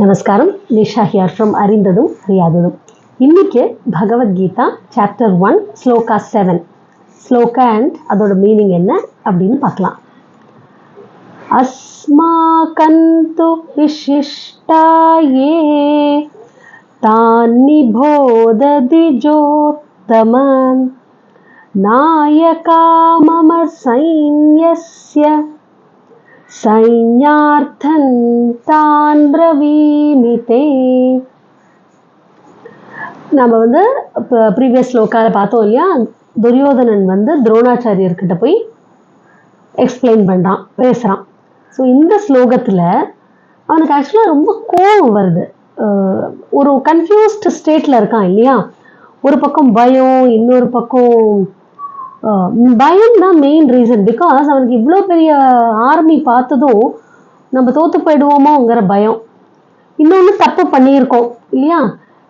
நமஸ்காரம். Nisha hear from அறிந்ததும் அறியாததும். இன்னைக்கு பகவத்கீதா சாப்டர் 1 ஸ்லோகா 7 ஸ்லோகா அண்ட் அதோட மீனிங் என்ன அப்படின்னு பார்க்கலாம். அஸ்மாகந்து விசிஷ்டாயே தான் நிபோததி ஜோத்தமன் நாயகா மம சைன்யஸ்ய சைன்யார்த்தன் தான் பிரவீமிதே. நம்ம ப்ரீவியஸ் ஸ்லோகாவில் பார்த்தோம் இல்லையா, துரியோதனன் துரோணாச்சாரியர்கிட்ட போய் எக்ஸ்பிளைன் பண்ணுறான், பேசுகிறான். ஸோ இந்த ஸ்லோகத்தில் அவனுக்கு ஆக்சுவலாக ரொம்ப கோபம் வருது. ஒரு கன்ஃபியூஸ்டு ஸ்டேட்டில் இருக்கான் இல்லையா. ஒரு பக்கம் பயம், இன்னொரு பக்கம் பயம் தான் மெயின் ரீசன். பிகாஸ் அவனுக்கு இவ்வளோ பெரிய ஆர்மி பார்த்ததும் நம்ம தோற்று போயிடுவோமோங்கிற பயம். இன்னொன்று தப்பு பண்ணியிருக்கோம் இல்லையா,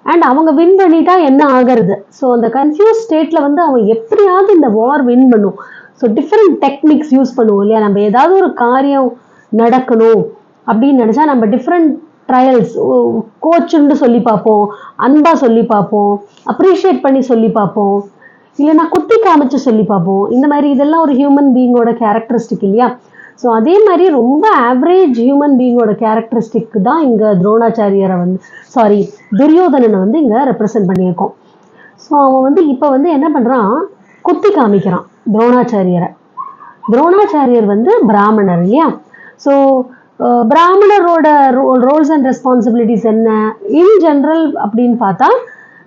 அண்ட் அவங்க வின் பண்ணிட்டா என்ன ஆகிறது. ஸோ அந்த கன்ஃபியூஸ் ஸ்டேட்டில் அவன் எப்படியாவது இந்த வார் வின் பண்ணும். ஸோ டிஃப்ரெண்ட் டெக்னிக்ஸ் யூஸ் பண்ணுவோம் இல்லையா. நம்ம ஏதாவது ஒரு காரியம் நடக்கணும் அப்படின்னு நினச்சா நம்ம டிஃப்ரெண்ட் ட்ரையல்ஸ், கோச்சுன்னு சொல்லி பார்ப்போம், அன்பாக சொல்லி பார்ப்போம், அப்ரிஷியேட் பண்ணி சொல்லி பார்ப்போம், இல்லைனா குத்தி காமிச்சு சொல்லி பார்ப்போம். இந்த மாதிரி இதெல்லாம் ஒரு ஹியூமன் பீயிங்கோட கேரக்டரிஸ்டிக் இல்லையா. ஸோ அதே மாதிரி ரொம்ப ஆவரேஜ் ஹியூமன் பீயிங்கோட கேரக்டரிஸ்டிக் தான் இங்கே துரோணாச்சாரியரை துரியோதனனை இங்கே ரெப்ரசன்ட் பண்ணியிருக்கோம். ஸோ அவன் இப்போ என்ன பண்ணுறான், குத்தி காமிக்கிறான் துரோணாச்சாரியரை. துரோணாச்சாரியர் பிராமணர் இல்லையா. ஸோ பிராமணரோட ரோல்ஸ் அண்ட் ரெஸ்பான்சிபிலிட்டிஸ் என்ன இன் ஜென்ரல் அப்படின்னு பார்த்தா,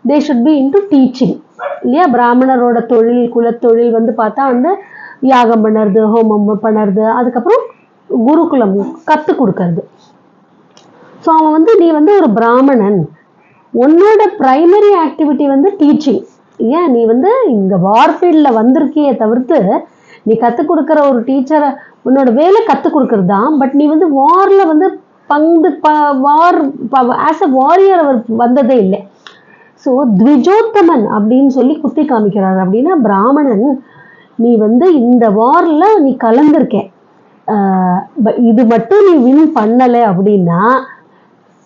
they should be into teaching இல்லையா. பிராமணரோட தொழில், குலத்தொழில் பார்த்தா யாகம் பண்ணுறது, ஹோமம் பண்ணுறது, அதுக்கப்புறம் குருகுலம் கற்றுக் கொடுக்கறது. ஸோ அவன் நீ ஒரு பிராமணன், உன்னோட ப்ரைமரி ஆக்டிவிட்டி டீச்சிங் இல்லையா. நீ இங்கே வார்ஃபீல்டில் வந்திருக்கியே தவிர்த்து நீ கற்றுக் கொடுக்குற ஒரு டீச்சரை, உன்னோட வேலை கற்றுக் கொடுக்கறது தான். பட் நீ வாரில் வார் ஆஸ் அ வாரியர் அவர் வந்ததே இல்லை. ஸோ த்விஜோத்தமன் அப்படின்னு சொல்லி குத்தி காமிக்கிறார். அப்படின்னா பிராமணன், நீ இந்த வாரில் நீ கலந்துருக்க, இது மட்டும் நீ வின் பண்ணலை அப்படின்னா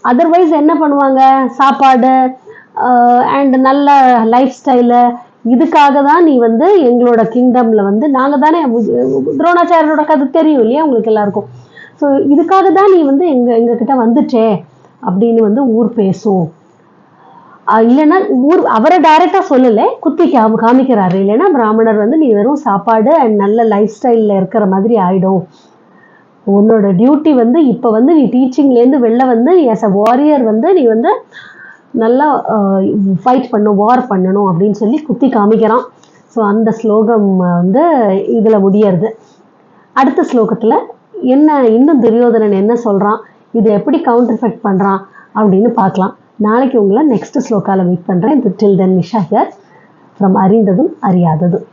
அதர்வைஸ் என்ன பண்ணுவாங்க, சாப்பாடு அண்ட் நல்ல லைஃப் ஸ்டைலு, இதுக்காக தான் நீ எங்களோட கிங்டமில் நாங்கள் தானே, துரோணாச்சாரியரோட கதை தெரியும் இல்லையா உங்களுக்கு எல்லாருக்கும். ஸோ இதுக்காக தான் நீ எங்ககிட்ட வந்துட்டே அப்படின்னு ஊர் பேசும். இல்லைன்னா ஊர் அவரை டைரெக்டாக சொல்லலை, குத்தி காமிக்கிறாரு. இல்லைன்னா பிராமணர் நீ வெறும் சாப்பாடு அண்ட் நல்ல லைஃப் ஸ்டைலில் இருக்கிற மாதிரி ஆகிடும். உன்னோட டியூட்டி இப்போ நீ டீச்சிங்லேருந்து வெளில ஆஸ் அ வாரியர் நீ நல்லா ஃபைட் பண்ணணும், வார் பண்ணணும் அப்படின்னு சொல்லி குத்தி காமிக்கிறான். ஸோ அந்த ஸ்லோகம் இதில் முடியறது. அடுத்த ஸ்லோகத்தில் என்ன, இன்னும் துரியோதனன் என்ன சொல்கிறான், இதை எப்படி கவுண்டர் எஃபெக்ட் பண்ணுறான் அப்படின்னு பார்க்கலாம். நாளைக்கு உங்களை நெக்ஸ்ட் ஸ்லோகாவில் மீட் பண்ணுறேன். டில் தென் நிஷா ஹியர் ஃப்ரம் அறிந்ததும் அறியாததும்.